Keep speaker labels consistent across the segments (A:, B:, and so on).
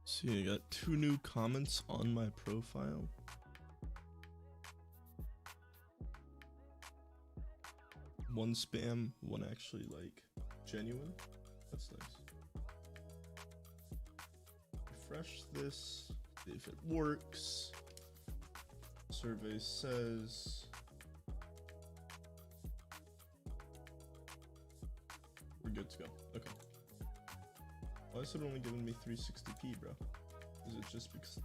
A: See, I got 2 new comments on my profile. One spam, one actually like genuine. That's nice. Refresh this, see if it works. Survey says we're good to go. Okay. Why is it only giving me 360p, bro? Is it just because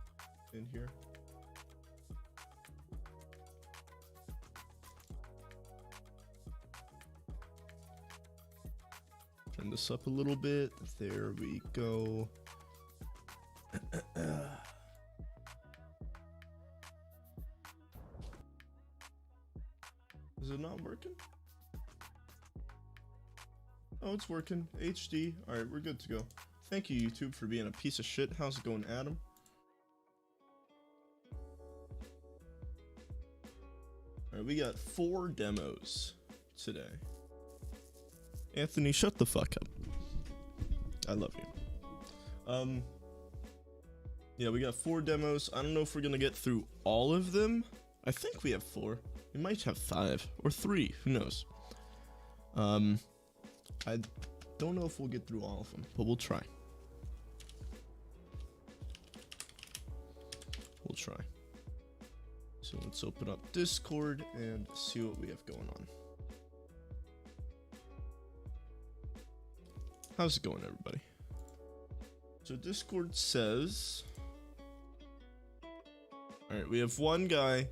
A: in here? Turn this up a little bit. There we go. Is it not working? Oh, it's working. HD. Alright, we're good to go. Thank you, YouTube, for being a piece of shit. How's it going, Adam? Alright, we got 4 demos today. Anthony, shut the fuck up. I love you. Yeah, we got 4 demos. I don't know if we're gonna get through all of them. I think we have 4. We might have 5 or 3. Who knows? I don't know if we'll get through all of them, but we'll try. We'll try. So let's open up Discord and see what we have going on. How's it going, everybody? So Discord says, alright, we have one guy.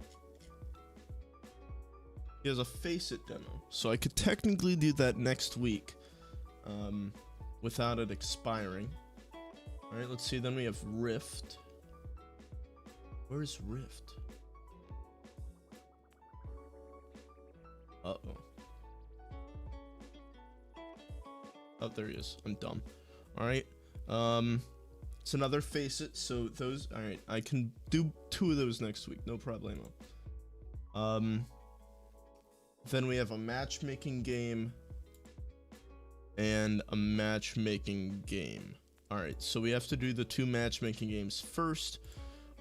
A: He has a Face It demo, so I could technically do that next week without it expiring. Alright, let's see. Then we have Rift. Where's Rift? Uh-oh. Oh, there he is. I'm dumb. Alright. It's another Face It, so those... Alright, I can do 2 of those next week. No problemo. Then we have a matchmaking game and a matchmaking game. Alright, so we have to do the 2 matchmaking games first,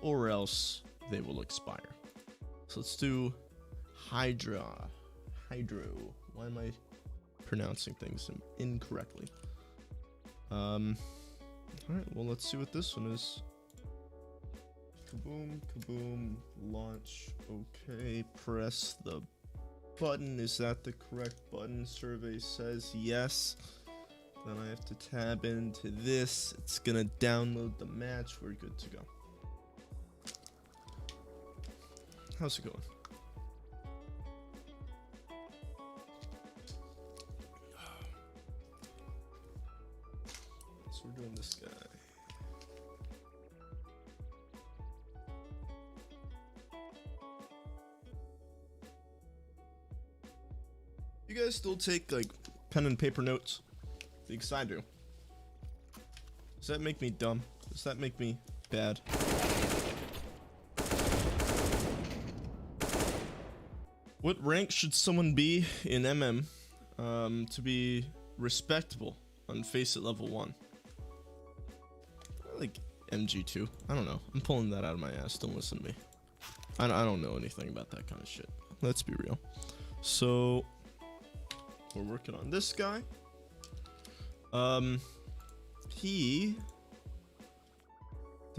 A: or else they will expire. So let's do Hydro. Why am I pronouncing things incorrectly? Alright, well, let's see what this one is. Kaboom, kaboom, launch. Okay, press the button. Is that the correct button? Survey says yes. Then I have to tab into this. It's gonna download the match. We're good to go. How's it going? So we're doing this guy. You guys still take like pen and paper notes? Because I do. Does that make me dumb? Does that make me bad? What rank should someone be in MM to be respectable on Face It level 1? Like MG2. I don't know. I'm pulling that out of my ass. Don't listen to me. I don't know anything about that kind of shit. Let's be real. So we're working on this guy. Did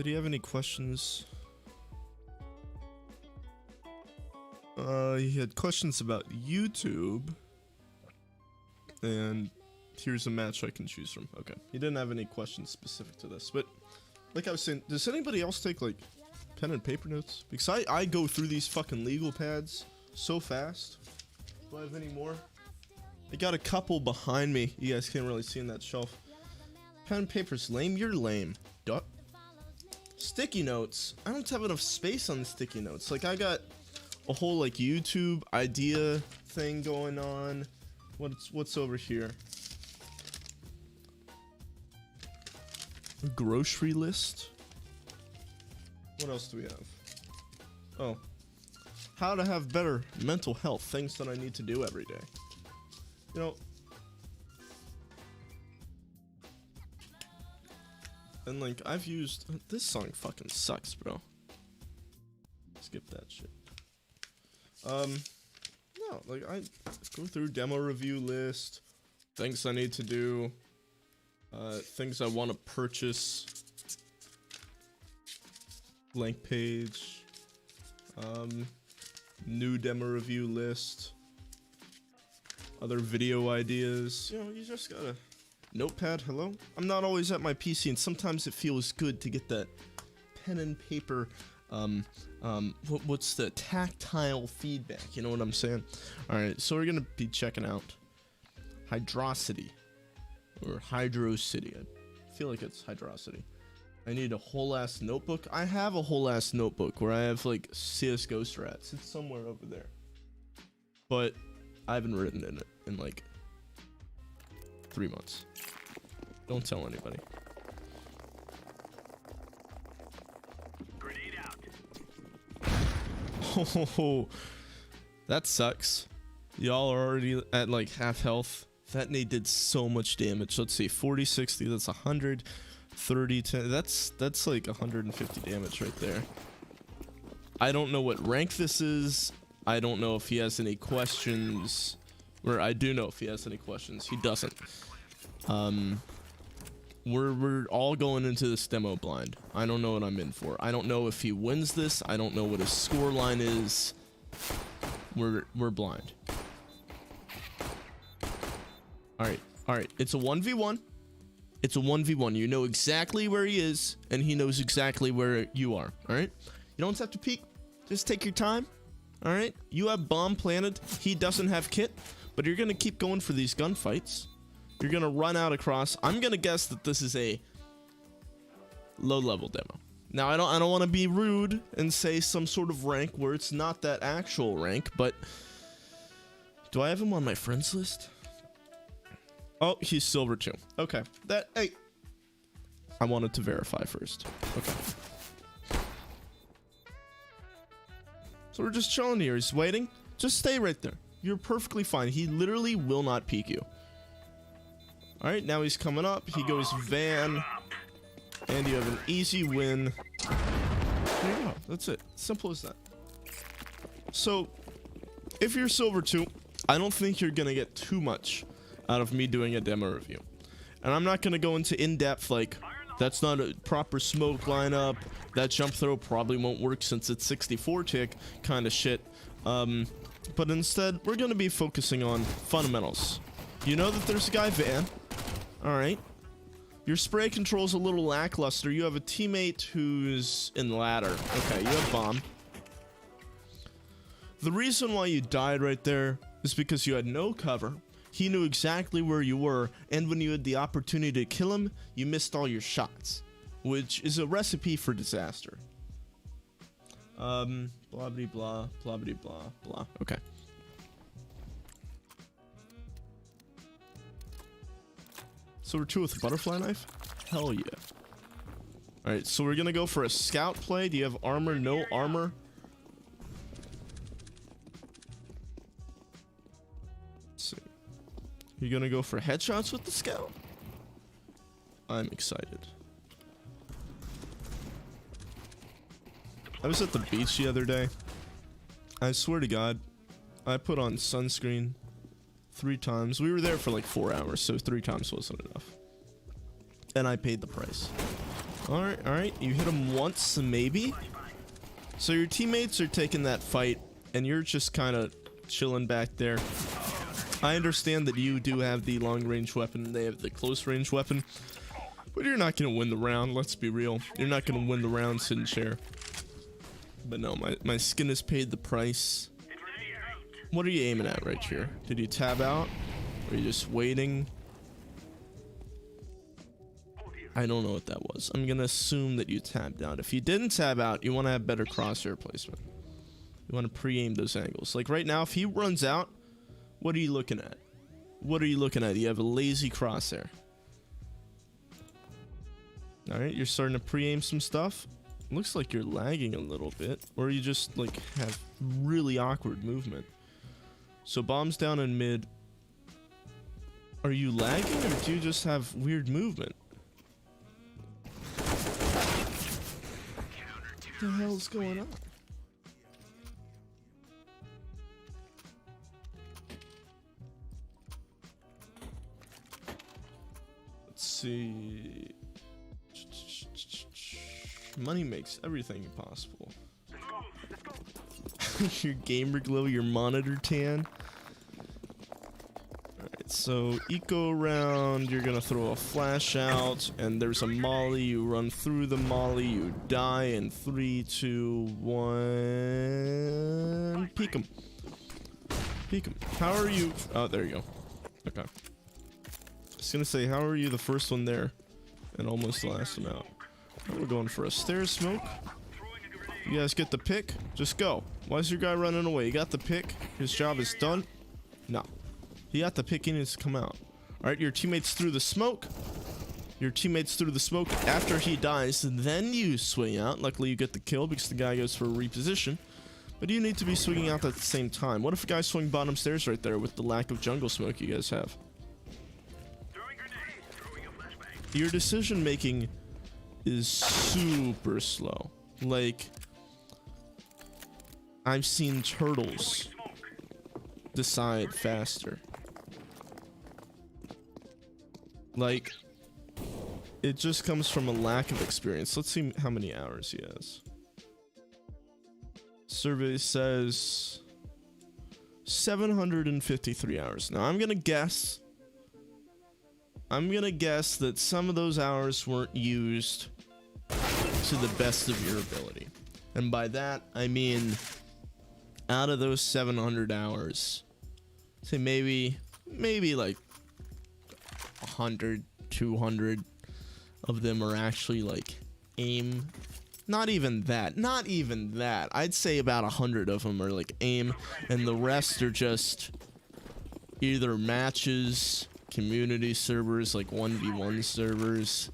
A: he have any questions? He had questions about YouTube, and here's a match I can choose from. Okay, he didn't have any questions specific to this, but like I was saying, does anybody else take like pen and paper notes? Because I go through these fucking legal pads so fast. Do I have any more? I got a couple behind me. You guys can't really see in that shelf. Pen and paper's lame. You're lame. Duh. Sticky notes. I don't have enough space on the sticky notes. Like I got a whole like YouTube idea thing going on. What's over here? A grocery list. What else do we have? Oh, how to have better mental health. Things that I need to do every day. You know, And like I've used this song fucking sucks, bro. Skip that shit. No, like I go through demo review list, things I need to do, things I want to purchase, blank page, new demo review list, other video ideas. You know, you just gotta notepad. Hello. I'm not always at my PC, and sometimes it feels good to get that pen and paper. What's the tactile feedback? You know what I'm saying? All right, so we're gonna be checking out Hydrocity or Hydrocity. I feel like it's Hydrocity. I need a whole ass notebook. I have a whole ass notebook where I have like CS:GO strats. It's somewhere over there, but I haven't written in it in like 3 months. Don't tell anybody. Oh, that sucks. Y'all are already at like half health. That nade did so much damage. Let's see, 40, 60, that's 100, 30, 10. That's like 150 damage right there. I don't know what rank this is. I don't know if he has any questions. Or I do know if he has any questions. He doesn't. We're all going into this demo blind. I don't know what I'm in for. I don't know if he wins this. I don't know what his score line is. We're blind. All right. It's a 1v1. It's a 1v1. You know exactly where he is, and he knows exactly where you are. All right. You don't have to peek. Just take your time. All right. You have bomb planted. He doesn't have kit, but you're gonna keep going for these gunfights. You're gonna run out across. I'm gonna guess that this is a low-level demo. Now I don't want to be rude and say some sort of rank where it's not that actual rank, but do I have him on my friends list? Oh, he's silver 2. Okay, hey, I wanted to verify first. Okay. So we're just chilling here. He's waiting. Just stay right there. You're perfectly fine. He literally will not peek you. All right, now he's coming up. He goes van, and you have an easy win. There you go. That's it. Simple as that. So, if you're silver 2, I don't think you're gonna get too much out of me doing a demo review, and I'm not gonna go into in-depth like that's not a proper smoke lineup. That jump throw probably won't work since it's 64 tick kind of shit. But instead, we're gonna be focusing on fundamentals. You know that there's a guy van. All right. Your spray control's a little lackluster. You have a teammate who's in ladder. Okay, you have bomb. The reason why you died right there is because you had no cover. He knew exactly where you were, and when you had the opportunity to kill him, you missed all your shots, which is a recipe for disaster. Blah blah blah blah blah blah. Okay. Silver 2 with a butterfly knife? Hell yeah. Alright, so we're gonna go for a scout play. Do you have armor? No armor? Let's see. You're gonna go for headshots with the scout? I'm excited. I was at the beach the other day. I swear to God, I put on sunscreen 3 times. We were there for like 4 hours, so 3 times wasn't enough. And I paid the price. Alright. You hit him once, maybe? So your teammates are taking that fight, and you're just kind of chilling back there. I understand that you do have the long-range weapon, and they have the close-range weapon. But you're not going to win the round, let's be real. You're not going to win the round, sit and share. But no, my skin has paid the price. What are you aiming at right here? Did you tab out? Or are you just waiting? I don't know what that was. I'm gonna assume that you tabbed out. If you didn't tab out, you want to have better crosshair placement. You want to pre-aim those angles. Like right now, if he runs out, what are you looking at? What are you looking at? You have a lazy crosshair. Alright, you're starting to pre-aim some stuff. Looks like you're lagging a little bit. Or you just like have really awkward movement. So bombs down in mid. Are you lagging or do you just have weird movement? What the hell's going on? Let's see. Money makes everything possible. Your gamer glow, your monitor tan. Alright, so eco round, you're gonna throw a flash out, and there's a molly, you run through the molly, you die in 3, 2, 1. Peek him. Peek him. How are you? Oh, there you go. Okay. I was gonna say, how are you the first one there and almost the last one out? We're going for a stairs smoke. You guys get the pick? Just go. Why is your guy running away? He got the pick. His job is done. No. He got the pick. He needs to come out. Alright, your teammates through the smoke. Your teammates through the smoke after he dies. Then you swing out. Luckily, you get the kill because the guy goes for a reposition. But you need to be swinging out at the same time. What if a guy swung bottom stairs right there with the lack of jungle smoke you guys have? Your decision making is super slow. Like, I've seen turtles decide faster. Like, it just comes from a lack of experience. Let's see how many hours he has. Survey says 753 hours. Now I'm gonna guess that some of those hours weren't used to the best of your ability. And by that, I mean, out of those 700 hours, say maybe like 100, 200 of them are actually like aim. Not even that. I'd say about 100 of them are like aim, and the rest are just either matches, community servers, like 1v1 servers,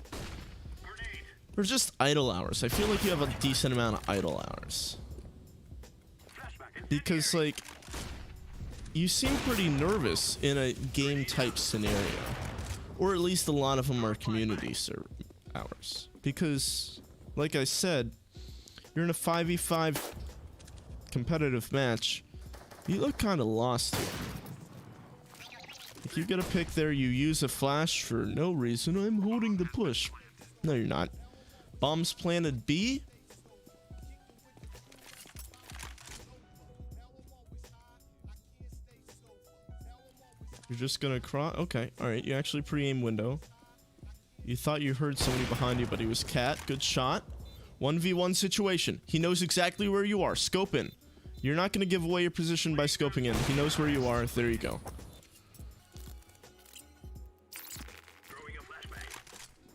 A: or just idle hours. I feel like you have a decent amount of idle hours. Because, like, you seem pretty nervous in a game type scenario. Or at least a lot of them are community server hours. Because, like I said, you're in a 5v5 competitive match. You look kind of lost here. If you get a pick there, you use a flash for no reason. I'm holding the push. No, you're not. Bombs planted B. You're just gonna cross. Okay, alright. You actually pre-aim window. You thought you heard somebody behind you, but he was Cat. Good shot. 1v1 situation. He knows exactly where you are. Scope in. You're not gonna give away your position by scoping in. He knows where you are. There you go.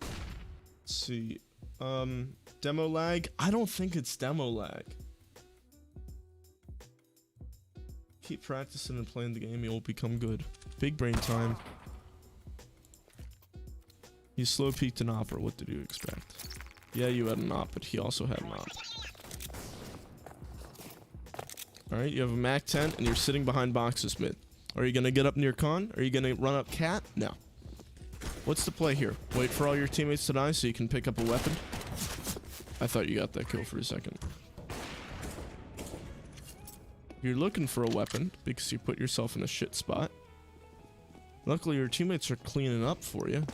A: Let's see. Demo lag? I don't think it's demo lag. Keep practicing and playing the game, you'll become good. Big brain time. He slow peeked an opera. What did you expect? Yeah, you had an op, but he also had an op. Alright, you have a Mac 10 and you're sitting behind boxes mid. Are you gonna get up near con? Are you gonna run up cat? No. What's the play here? Wait for all your teammates to die so you can pick up a weapon? I thought you got that kill for a second. You're looking for a weapon because you put yourself in a shit spot. Luckily, your teammates are cleaning up for you.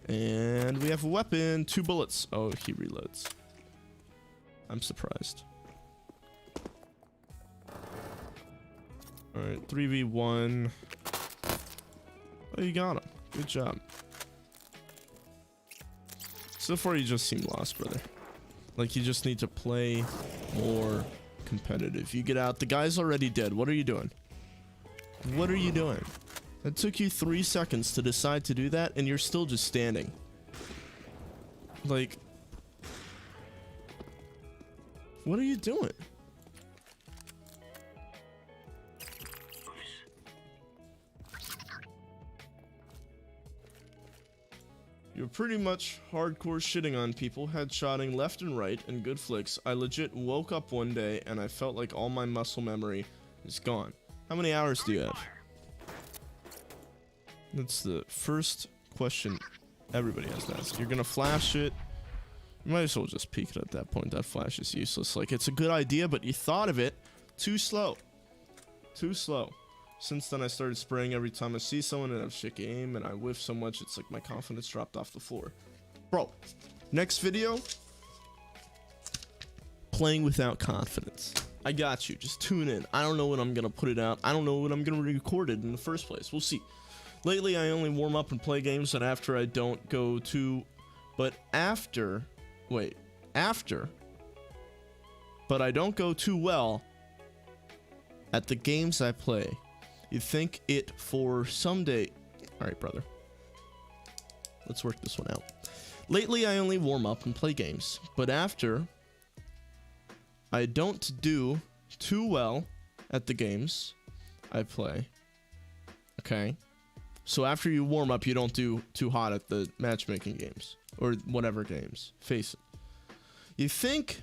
A: And we have a weapon. 2 bullets. Oh, he reloads. I'm surprised. Alright, 3v1. Oh, you got him. Good job. So far, you just seem lost, brother. Like, you just need to play more competitive. You get out. The guy's already dead. What are you doing? What are you doing? It took you 3 seconds to decide to do that, and you're still just standing. Like, what are you doing? You're pretty much hardcore shitting on people, headshotting left and right, and good flicks. I legit woke up one day and I felt like all my muscle memory is gone. How many hours do you have? That's the first question everybody has to ask. You're gonna flash it. You might as well just peek it at that point. That flash is useless. Like, it's a good idea, but you thought of it too slow. Too slow. Since then, I started spraying every time I see someone and have shit game, and I whiff so much, it's like my confidence dropped off the floor. Bro, next video, playing without confidence. I got you. Just tune in. I don't know when I'm going to put it out. I don't know when I'm going to record it in the first place. We'll see. Lately, I only warm up and play games that after I don't go to... But after... Wait. After... But I don't go too well at the games I play. You think it for someday... Alright, brother. Let's work this one out. Lately, I only warm up and play games. But after... I don't do too well at the games I play. Okay? So after you warm up, you don't do too hot at the matchmaking games. Or whatever games. Face it. You think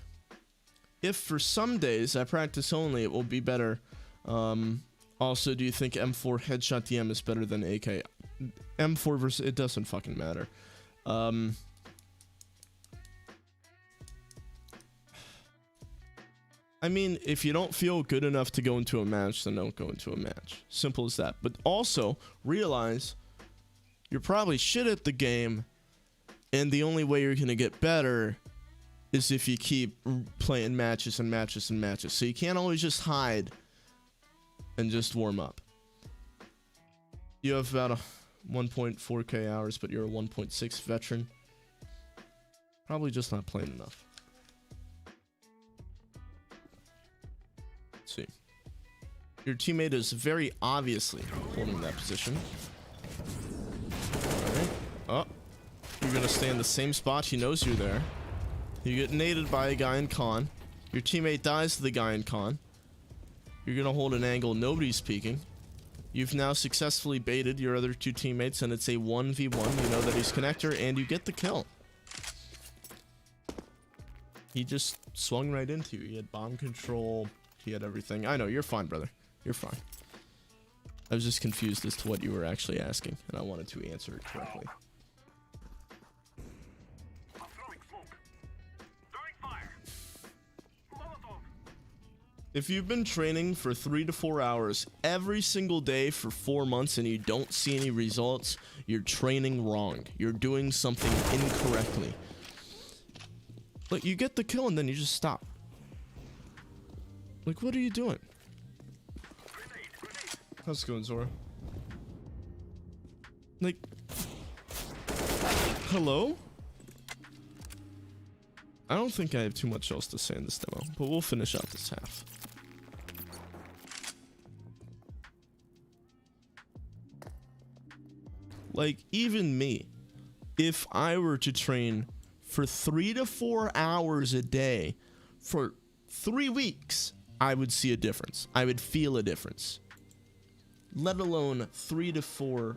A: if for some days I practice only, it will be better. Also, do you think M4 headshot DM is better than AK? M4 versus... It doesn't fucking matter. I mean, if you don't feel good enough to go into a match, then don't go into a match. Simple as that. But also, realize you're probably shit at the game, and the only way you're going to get better is if you keep playing matches and matches and matches. So you can't always just hide and just warm up. You have about a 1.4k hours, but you're a 1.6 veteran. Probably just not playing enough. See, your teammate is very obviously holding that position. Alright. Oh, you're gonna stay in the same spot. He knows you're there. You get naded by a guy in con. Your teammate dies to the guy in con. You're gonna hold an angle nobody's peeking. You've now successfully baited your other two teammates, and it's a 1v1. You know that he's connector, and you get the kill. He just swung right into you. He had bomb control. He had everything. I know, you're fine, brother. You're fine. I was just confused as to what you were actually asking, and I wanted to answer it correctly. If you've been training for 3 to 4 hours every single day for 4 months and you don't see any results, you're training wrong. You're doing something incorrectly. Like, you get the kill and then you just stop. Like, what are you doing? How's it going, Zora? Like, hello? I don't think I have too much else to say in this demo, but we'll finish out this half. Like, even me, if I were to train for 3 to 4 hours a day for 3 weeks, I would see a difference. I would feel a difference. Let alone 4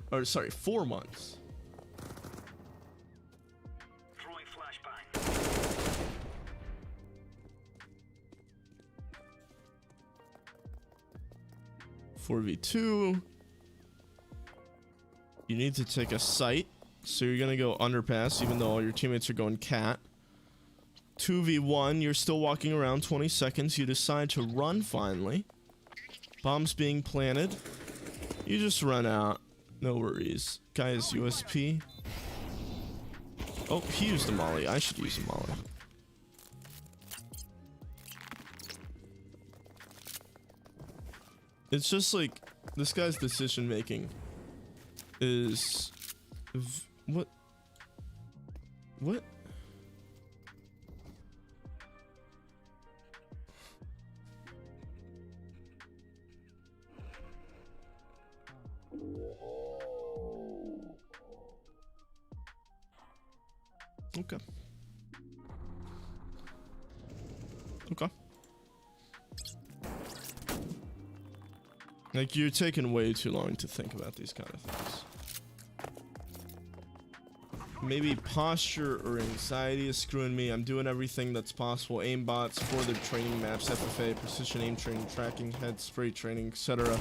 A: months.
B: Throwing flashbang.
A: 4v2. You need to take a site, so you're gonna go underpass even though all your teammates are going cat. 2v1, you're still walking around 20 seconds. You decide to run finally. Bombs being planted. You just run out. No worries. Guy is USP. Oh, he used a molly. I should use a molly. It's just like, this guy's decision making is... What? What? Okay. Okay. Like, you're taking way too long to think about these kind of things. Maybe posture or anxiety is screwing me. I'm doing everything that's possible. Aimbots, further training maps, FFA, precision aim training, tracking, head spray training, etc.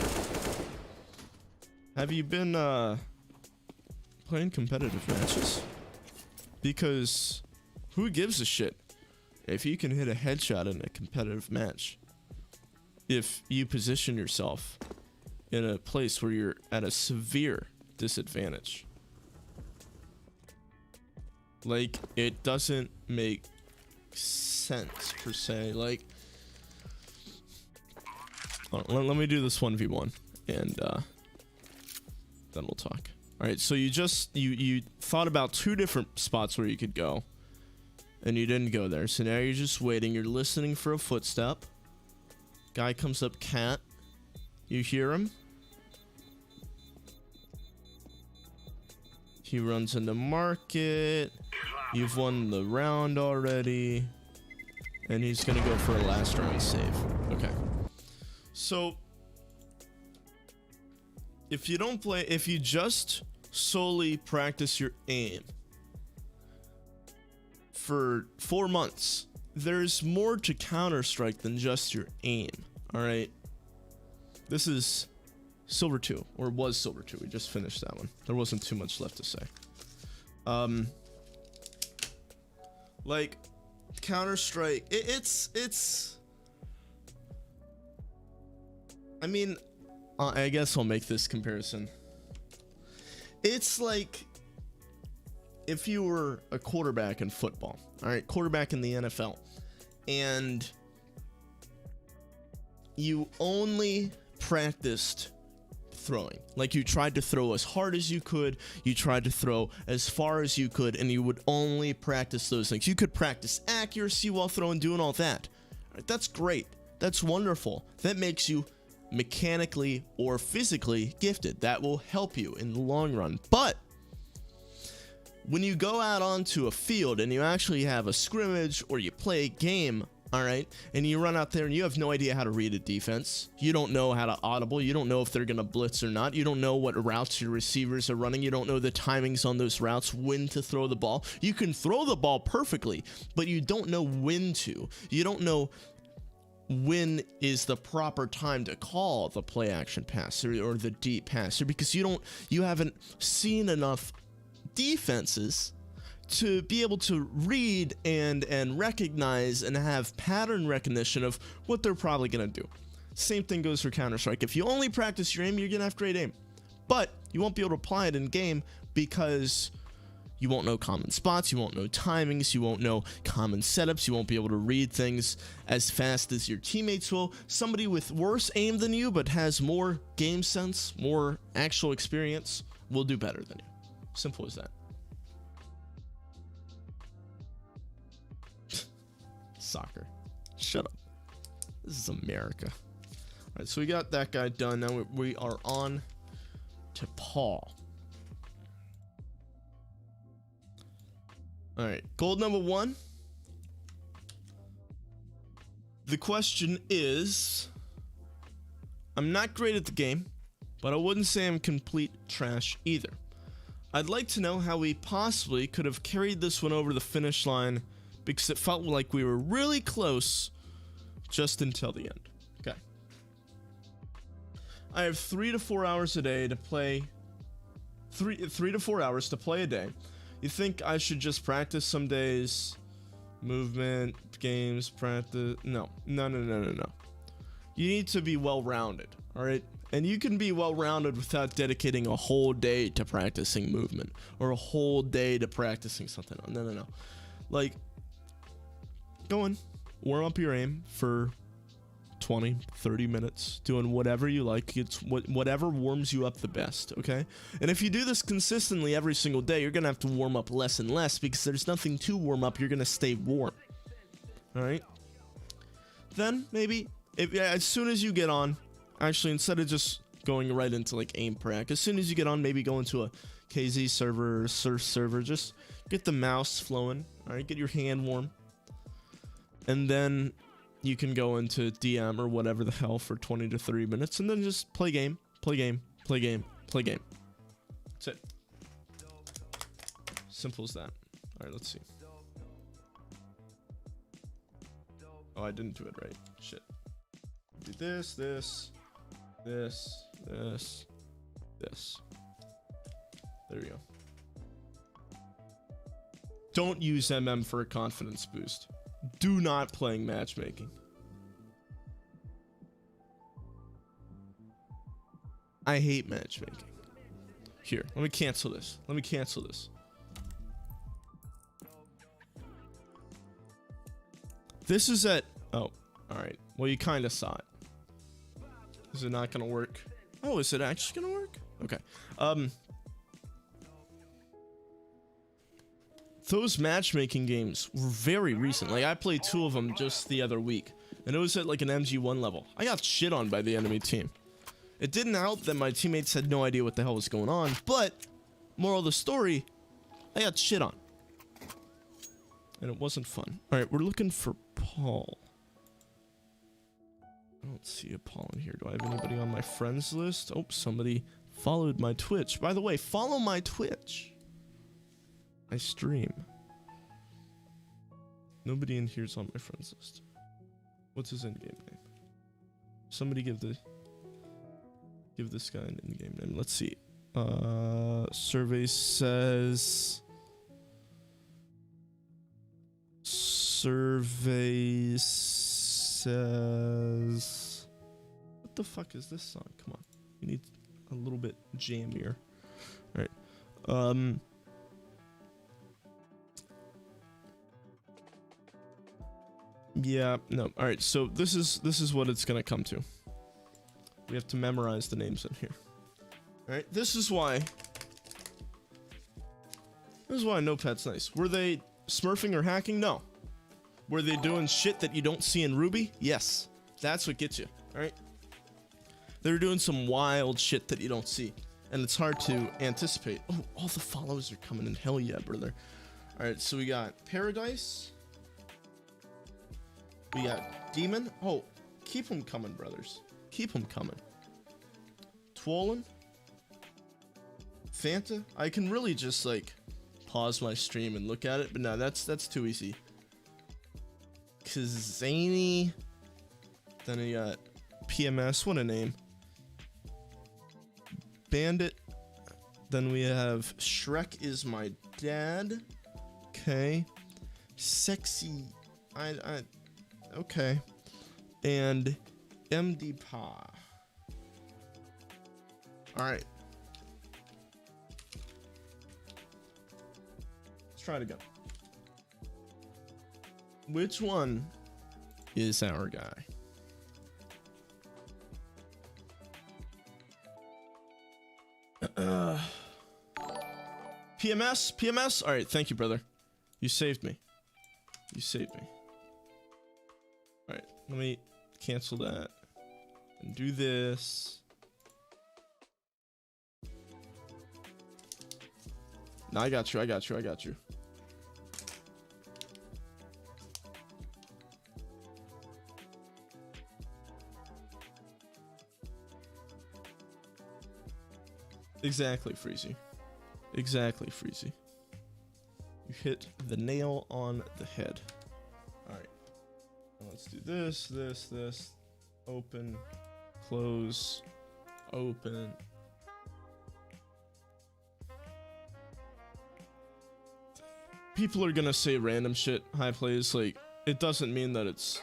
A: Have you been playing competitive matches? Because Who gives a shit if you can hit a headshot in a competitive match? If you position yourself in a place where you're at a severe disadvantage. Like, it doesn't make sense per se. Like, let me do this 1v1 and then we'll talk. All right, so you thought about 2 different spots where you could go and you didn't go there. So now you're just waiting. You're listening for a footstep. Guy comes up, cat. You hear him. He runs into market. You've won the round already. And he's gonna go for a last round save. Okay. So if you just solely practice your aim for 4 months, there's more to Counter-Strike than just your aim. All right. This is Silver 2, or was Silver 2. We just finished that one. There wasn't too much left to say. Like, Counter-Strike, it's I mean, I guess I'll make this comparison. It's like if you were a quarterback in football, all right, quarterback in the NFL, and you only practiced throwing. Like, you tried to throw as hard as you could, you tried to throw as far as you could, and you would only practice those things. You could practice accuracy while throwing, doing all that. All right, that's great. That's wonderful. That makes you mechanically or physically gifted. That will help you in the long run. But when you go out onto a field and you actually have a scrimmage or you play a game, all right, and you run out there and you have no idea how to read a defense. You don't know how to audible. You don't know if they're going to blitz or not. You don't know what routes your receivers are running. You don't know the timings on those routes, when to throw the ball. You can throw the ball perfectly, but you don't know when to. You don't know when is the proper time to call the play action pass or the deep pass, because you haven't seen enough defenses to be able to read and recognize and have pattern recognition of what they're probably going to do. Same thing goes for Counter-Strike. If you only practice your aim, you're going to have great aim, but you won't be able to apply it in game because you won't know common spots, you won't know timings, you won't know common setups, you won't be able to read things as fast as your teammates will. Somebody with worse aim than you but has more game sense, more actual experience, will do better than you. Simple as that. Soccer. Shut up. This is America. All right, so we got that guy done. Now we are on to Paul. All right, goal number 1. The question is, I'm not great at the game, but I wouldn't say I'm complete trash either. I'd like to know how we possibly could have carried this one over the finish line, because it felt like we were really close just until the end. Okay. I have 3 to 4 hours a day to play. 3 to 4 hours to play a day. You think I should just practice some days? Movement, games, practice? No. You need to be well-rounded, all right? And you can be well-rounded without dedicating a whole day to practicing movement or a whole day to practicing something. No. Like, go in, warm up your aim for 20, 30 minutes, doing whatever you like. It's whatever warms you up the best, okay? And if you do this consistently every single day, you're gonna have to warm up less and less because there's nothing to warm up. You're gonna stay warm, all right? Then maybe as soon as you get on, actually, instead of just going right into like aim prac, as soon as you get on, maybe go into a KZ server or Surf server, just get the mouse flowing, all right? Get your hand warm. And then you can go into DM or whatever the hell for 20 to 30 minutes and then just play game. That's it. Simple as that. All right, let's see. Oh, I didn't do it right. Shit. Do this. There we go. Don't use MM for a confidence boost. Do not playing matchmaking. I hate matchmaking. Here, let me cancel this. Let me cancel this. This is at... Oh, alright. Well, you kind of saw it. Is it not gonna work? Oh, is it actually gonna work? Okay. Those matchmaking games were very recent. Like, I played 2 of them just the other week. And it was at like an MG1 level. I got shit on by the enemy team. It didn't help that my teammates had no idea what the hell was going on. But, moral of the story, I got shit on. And it wasn't fun. Alright, we're looking for Paul. I don't see a Paul in here. Do I have anybody on my friends list? Oh, somebody followed my Twitch. By the way, follow my Twitch. I stream. Nobody in here's on my friends list. What's his in-game name? Somebody give this guy an in-game name. Let's see. Survey says... Survey says... What the fuck is this song? Come on. We need a little bit jammier. Alright. Yeah, no. Alright, so this is what it's gonna come to. We have to memorize the names in here. Alright, this is why Notepad's nice. Were they smurfing or hacking? No. Were they doing shit that you don't see in Ruby? Yes. That's what gets you. Alright? They were doing some wild shit that you don't see. And it's hard to anticipate. Oh, all the follows are coming in. Hell yeah, brother. Alright, so we got Paradise. We got Demon. Oh, keep them coming, brothers. Keep them coming. Twollen. Fanta. I can really just, like, pause my stream and look at it, but no, that's too easy. Kazani. Then we got PMS. What a name. Bandit. Then we have Shrek is my dad. Okay. Sexy. Okay. And MD Pa. Alright. Let's try it again. Which one is our guy? PMS? Alright, thank you, brother. You saved me. You saved me. Alright, let me cancel that. And do this. No, I got you. Exactly, Freezy. Exactly, Freezy. You hit the nail on the head. Alright. Let's do this. Open. Close. Open. People are gonna say random shit, high plays, like, it doesn't mean that it's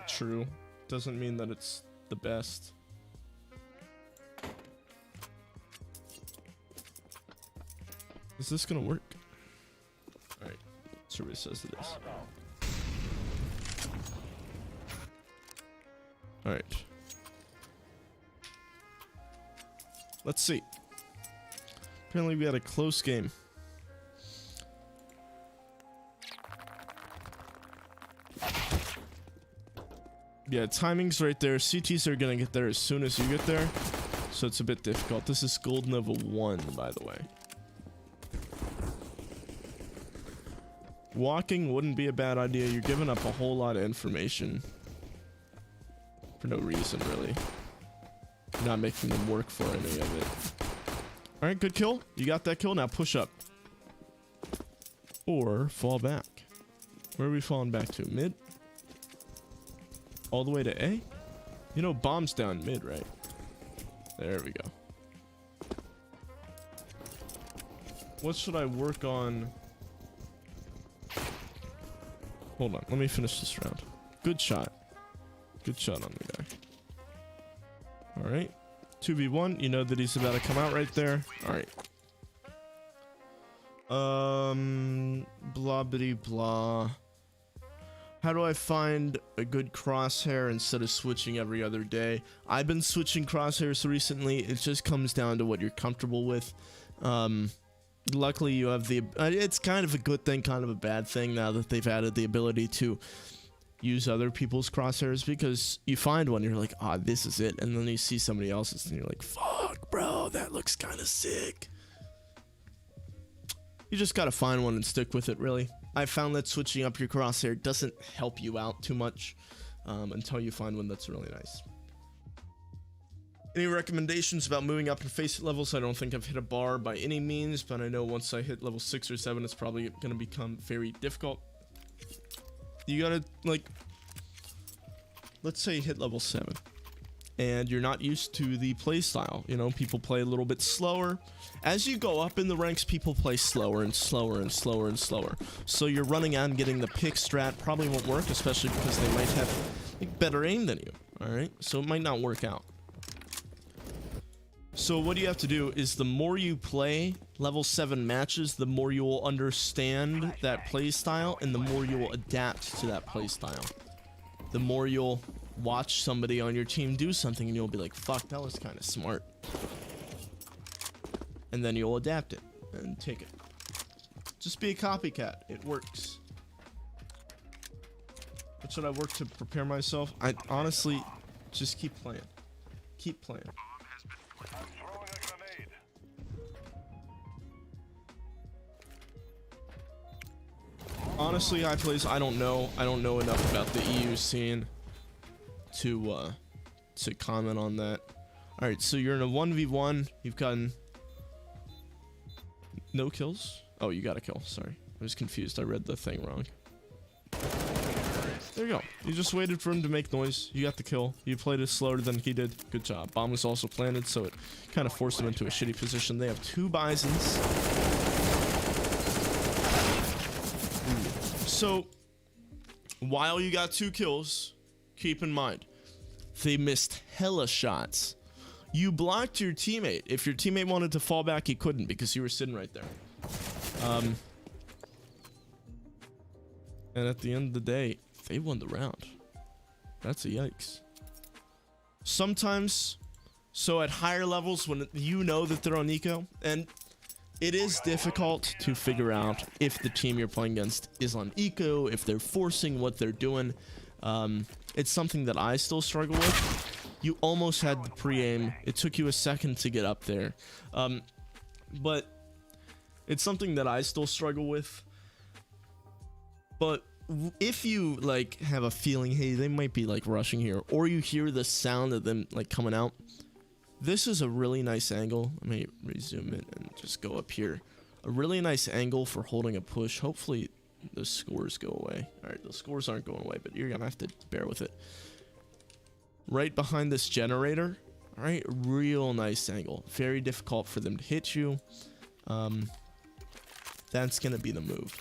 A: true. Doesn't mean that it's the best. Is this gonna work? Alright, survey says it is. Alright. Let's see. Apparently we had a close game. Yeah, timing's right there. CTs are gonna get there as soon as you get there. So it's a bit difficult. This is Gold Nova 1, by the way. Walking wouldn't be a bad idea. You're giving up a whole lot of information. For no reason, really. You're not making them work for any of it. Alright, good kill. You got that kill. Now push up. Or fall back. Where are we falling back to? Mid? All the way to A? You know, bomb's down mid, right? There we go. What should I work on Hold on, let me finish this round. Good shot. Good shot on the guy. Alright. 2v1. You know that he's about to come out right there. Alright. Blah bitty blah. How do I find a good crosshair instead of switching every other day? I've been switching crosshairs recently. It just comes down to what you're comfortable with. Luckily you have the, it's kind of a good thing, kind of a bad thing now that they've added the ability to use other people's crosshairs, because you find one, you're like, ah, this is it, and then you see somebody else's and you're like, fuck bro, that looks kind of sick. You just gotta find one and stick with it, really. I found that switching up your crosshair doesn't help you out too much until you find one that's really nice. Any recommendations about moving up in face levels? I don't think I've hit a bar by any means, but I know once I hit level 6 or 7, it's probably going to become very difficult. You gotta, like, let's say you hit level 7, and you're not used to the playstyle. You know, people play a little bit slower. As you go up in the ranks, people play slower and slower and slower and slower. So you're running out and getting the pick strat probably won't work, especially because they might have like, better aim than you. Alright, so it might not work out. So what you have to do is the more you play level 7 matches, the more you will understand that playstyle and the more you will adapt to that playstyle. The more you'll watch somebody on your team do something and you'll be like, fuck, that was kind of smart. And then you'll adapt it and take it. Just be a copycat. It works. What should I work to prepare myself? I honestly just keep playing. Keep playing. Honestly, high plays, I don't know enough about the EU scene to comment on that. All right, so you're in a 1v1. You've gotten no kills. Oh, you got a kill. Sorry, I was confused. I read the thing wrong. There you go. You just waited for him to make noise. You got the kill. You played it slower than he did. Good job. Bomb was also planted, so it kind of forced him into a shitty position. They have 2 bisons. So, while you got 2 kills, keep in mind, they missed hella shots. You blocked your teammate. If your teammate wanted to fall back, he couldn't because you were sitting right there. And at the end of the day, they won the round. That's a yikes. Sometimes, so at higher levels, when you know that they're on eco, and it is difficult to figure out if the team you're playing against is on eco, if they're forcing what they're doing. It's something that I still struggle with. You almost had the pre-aim. It took you a second to get up there. But it's something that I still struggle with. But if you like have a feeling, hey, they might be like rushing here, or you hear the sound of them like coming out, this is a really nice angle. Let me resume it and just go up here. A really nice angle for holding a push. Hopefully the scores go away. All right, the scores aren't going away, but you're gonna have to bear with it. Right behind this generator. All right, real nice angle. Very difficult for them to hit you. That's gonna be the move.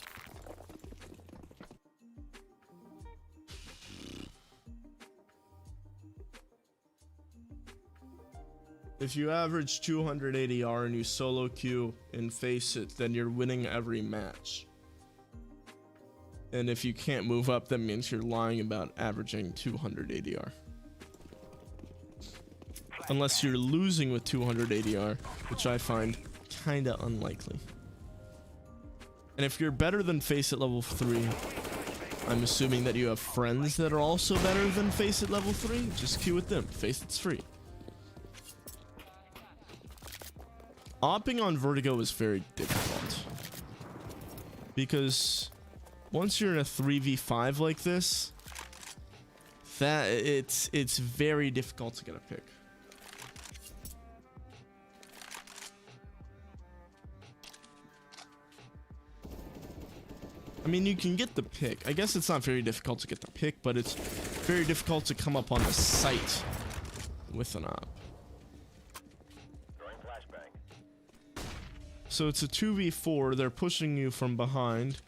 A: If you average 200 ADR and you solo queue and face it, then you're winning every match. And if you can't move up, that means you're lying about averaging 200 ADR. Unless you're losing with 200 ADR, which I find kinda unlikely. And if you're better than face at level 3, I'm assuming that you have friends that are also better than face at level 3. Just queue with them. Face it's free. Opping on Vertigo is very difficult. Because once you're in a 3v5 like this, that it's very difficult to get a pick. I mean, you can get the pick. I guess it's not very difficult to get the pick, but it's very difficult to come up on the site with an op. So it's a 2v4. They're pushing you from behind.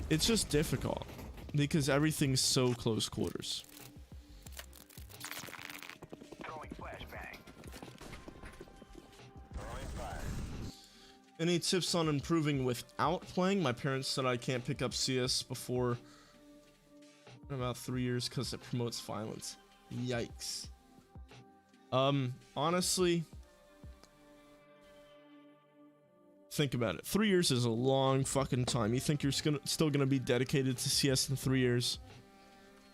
A: it's just difficult because everything's so close quarters.
B: Throwing flashbang. Throwing fire.
A: Any tips on improving without playing? My parents said I can't pick up CS before about 3 years because it promotes violence. Yikes. Honestly, think about it. 3 years is a long fucking time. You think you're still gonna be dedicated to CS in 3 years?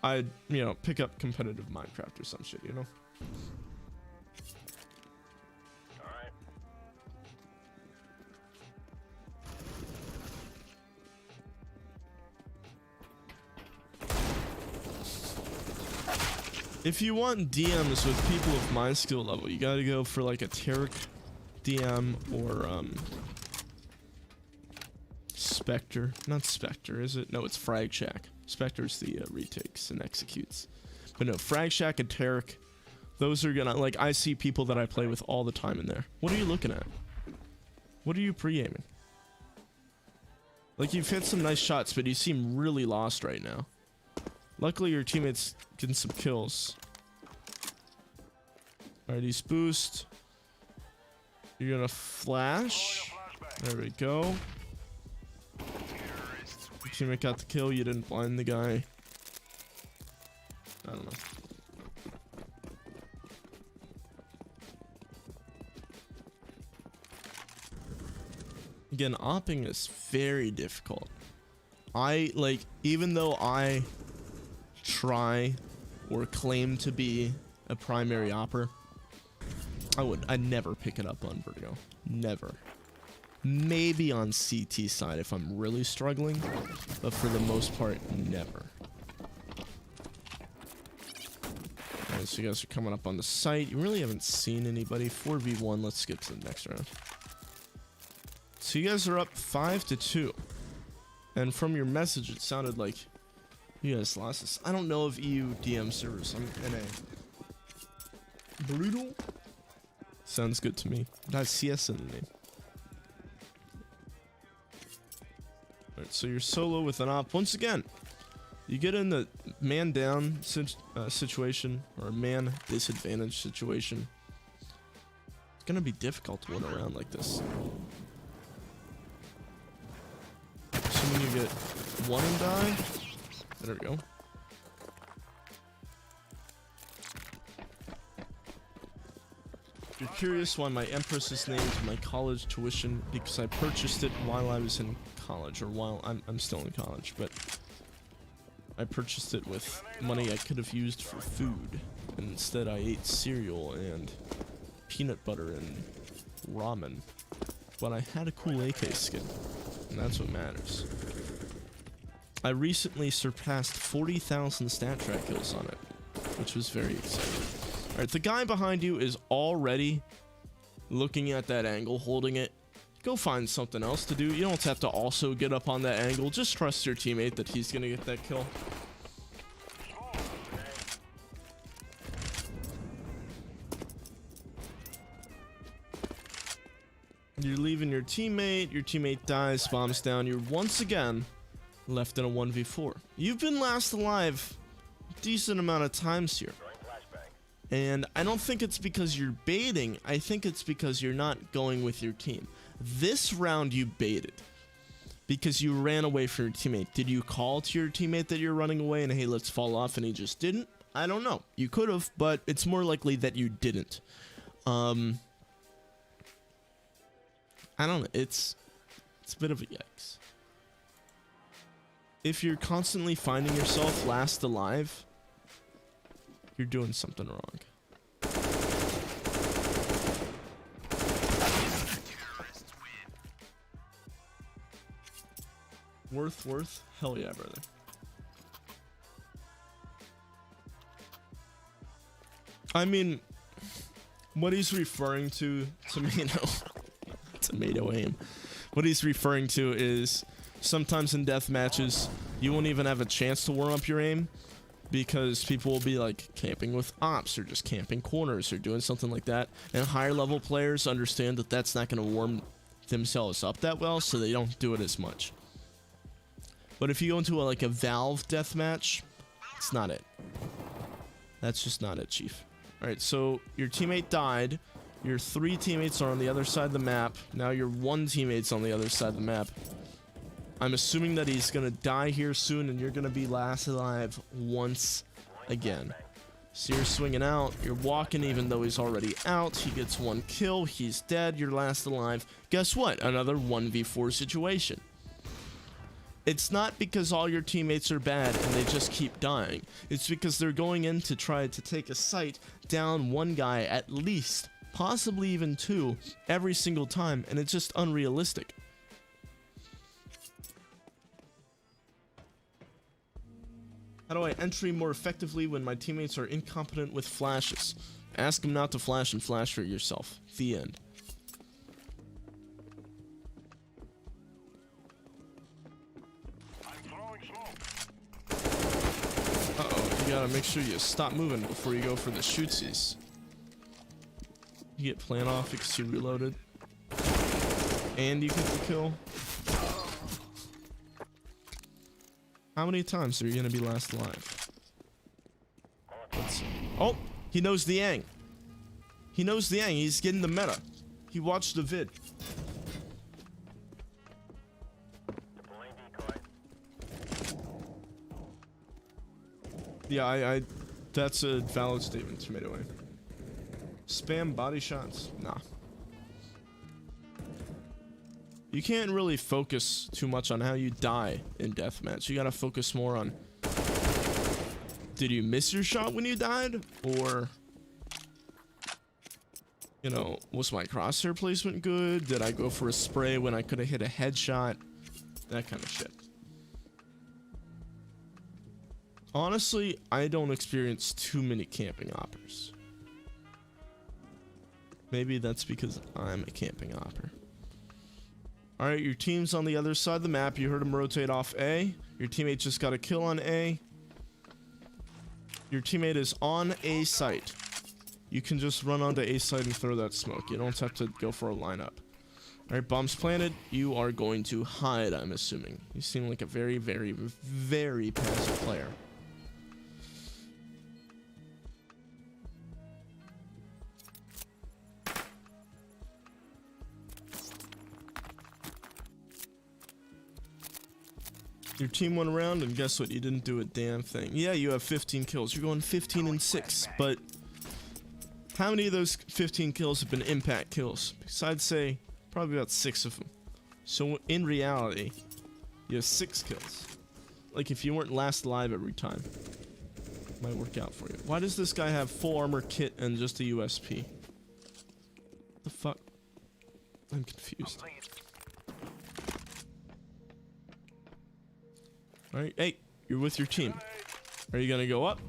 A: I'd, you know, pick up competitive Minecraft or some shit, you know?
B: Alright.
A: If you want DMs with people of my skill level, you gotta go for like a Tarek DM or Spectre. Not Spectre, is it? No, it's Frag Shack. Spectre's the retakes and executes. But no, Frag Shack and Tarek, those are gonna, like, I see people that I play with all the time in there. What are you looking at? What are you pre-aiming? Like, you've hit some nice shots, but you seem really lost right now. Luckily, your teammates getting some kills. Alright, he's boost. You're gonna flash. There we go. Your teammate got the kill. You didn't blind the guy. I don't know. Again, opping is very difficult. Even though I try or claim to be a primary opper, I'd never pick it up on Vertigo. Never. Maybe on CT side if I'm really struggling, but for the most part, never. Alright, so you guys are coming up on the site. You really haven't seen anybody. 4v1, let's skip to the next round. So you guys are up 5-2. And from your message, it sounded like you guys lost this. I don't know of EU DM servers. I'm NA. Brutal? Sounds good to me. It has CS in the name. Alright, so you're solo with an op. Once again, you get in the man down situation, or a man disadvantage situation. It's gonna be difficult to win around like this. Assuming you get one and die. There we go. If you're curious why my Empress is named my college tuition, because I purchased it while I was in college, or while I'm still in college, but I purchased it with money I could have used for food, and instead I ate cereal and peanut butter and ramen. But I had a cool AK skin, and that's what matters. I recently surpassed 40,000 stat track kills on it, which was very exciting. Alright, the guy behind you is already looking at that angle, holding it. Go find something else to do. You don't have to also get up on that angle. Just trust your teammate that he's gonna get that kill. You're leaving your teammate dies, bombs down. You're once again left in a 1v4. You've been last alive a decent amount of times here. And I don't think it's because you're baiting. I think it's because you're not going with your team. This round you baited because you ran away from your teammate. Did you call to your teammate that you're running away and hey, let's fall off, and he just didn't? I don't know. You could have, but it's more likely that you didn't. I don't know. It's a bit of a yikes. If you're constantly finding yourself last alive, you're doing something wrong. Worth? Hell yeah, brother. I mean, what he's referring to, tomato aim. What he's referring to is sometimes in death matches, you won't even have a chance to warm up your aim because people will be like camping with ops or just camping corners or doing something like that. And higher level players understand that that's not going to warm themselves up that well, so they don't do it as much. But if you go into like a Valve deathmatch, it's not it. That's just not it, Chief. Alright, so your teammate died. Your 3 teammates are on the other side of the map. Now your 1 teammate's on the other side of the map. I'm assuming that he's gonna die here soon, and you're gonna be last alive once again. So you're swinging out, you're walking even though he's already out. He gets 1 kill, he's dead, you're last alive. Guess what? Another 1v4 situation. It's not because all your teammates are bad and they just keep dying. It's because they're going in to try to take a site down 1 guy at least, possibly even 2, every single time, and it's just unrealistic. How do I entry more effectively when my teammates are incompetent with flashes? Ask them not to flash and flash for yourself. The end.
B: I'm throwing smoke.
A: Uh-oh, you gotta make sure you stop moving before you go for the shootsies. You get plant off because you reloaded. And you get the kill. How many times are you gonna be last alive? Let's see. Oh, he knows the Yang. He knows the Yang. He's getting the meta. He watched the vid.
B: Deploying decoy.
A: Yeah, that's a valid statement to me anyway. Spam body shots? Nah. You can't really focus too much on how you die in deathmatch. You gotta focus more on, did you miss your shot when you died? Or, you know, was my crosshair placement good? Did I go for a spray when I could have hit a headshot? That kind of shit. Honestly, I don't experience too many camping oppers. Maybe that's because I'm a camping opper. Alright, your team's on the other side of the map. You heard him rotate off A. Your teammate just got a kill on A. Your teammate is on A site. You can just run onto A site and throw that smoke. You don't have to go for a lineup. Alright, bomb's planted. You are going to hide, I'm assuming. You seem like a very, very, very passive player. Your team went around, and guess what? You didn't do a damn thing. Yeah, you have 15 kills. You're going 15 and 6, but how many of those 15 kills have been impact kills? Because I'd say probably about 6 of them. So in reality, you have 6 kills. Like if you weren't last alive every time, it might work out for you. Why does this guy have full armor kit and just a USP? What the fuck? I'm confused. Alright, hey, you're with your team. Are you gonna go up?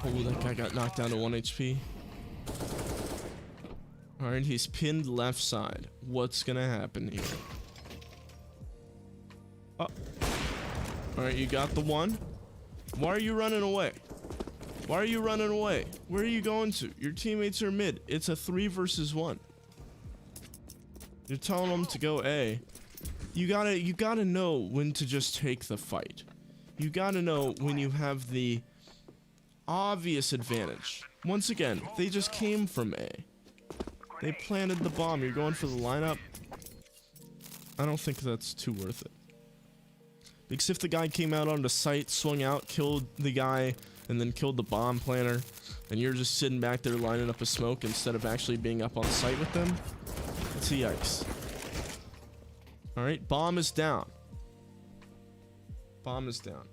A: Oh, that guy got knocked down to 1 HP. Alright, he's pinned left side. What's gonna happen here? Oh. Alright, you got the 1. Why are you running away? Why are you running away? Where are you going to? Your teammates are mid. It's a 3 versus 1. You're telling them to go A. You gotta know when to just take the fight. You gotta know when you have the obvious advantage. Once again, they just came from A. They planted the bomb. You're going for the lineup. I don't think that's too worth it. Because if the guy came out onto site, swung out, killed the guy, and then killed the bomb planter, and you're just sitting back there lining up a smoke instead of actually being up on site with them, it's a yikes. Alright, bomb is down. Bomb is down.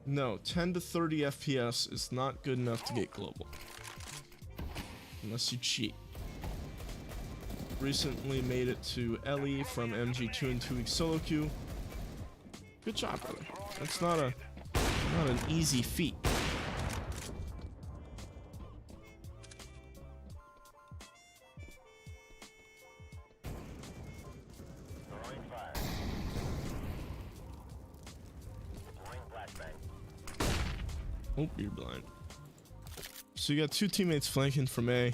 A: No, 10 to 30 FPS is not good enough to get global. Unless you cheat. Recently made it to Ellie from MG2 in 2 weeks solo queue. Good job, brother. That's not an easy feat.
B: Throwing fire. Deploying flashbang.
A: Oh, you're blind. So you got 2 teammates flanking from A.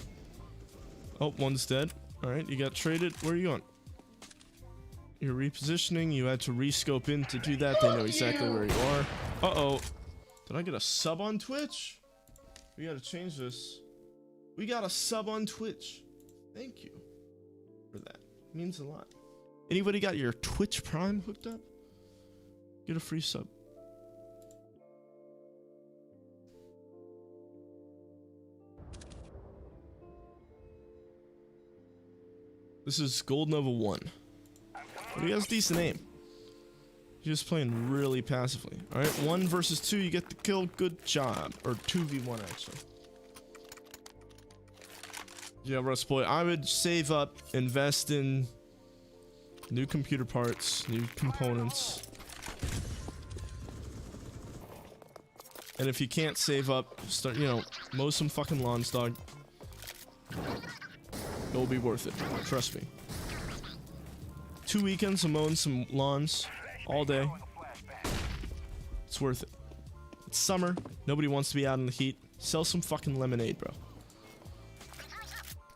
A: Oh, one's dead. All right, you got traded. Where are you going? You're repositioning. You had to rescope in to do that. They know exactly where you are. Uh-oh. Did I get a sub on Twitch? We gotta change this. We got a sub on Twitch. Thank you for that. It means a lot. Anybody got your Twitch Prime hooked up? Get a free sub. This is Gold Nova 1. But he has a decent aim. He's just playing really passively. Alright, 1 versus 2, you get the kill. Good job. Or 2v1 actually. Yeah, Russ boy, I would save up, invest in new computer parts, new components. And if you can't save up, start, you know, mow some fucking lawns, dog. It'll be worth it. Trust me. 2 weekends of mowing some lawns all day. It's worth it. It's summer. Nobody wants to be out in the heat. Sell some fucking lemonade, bro.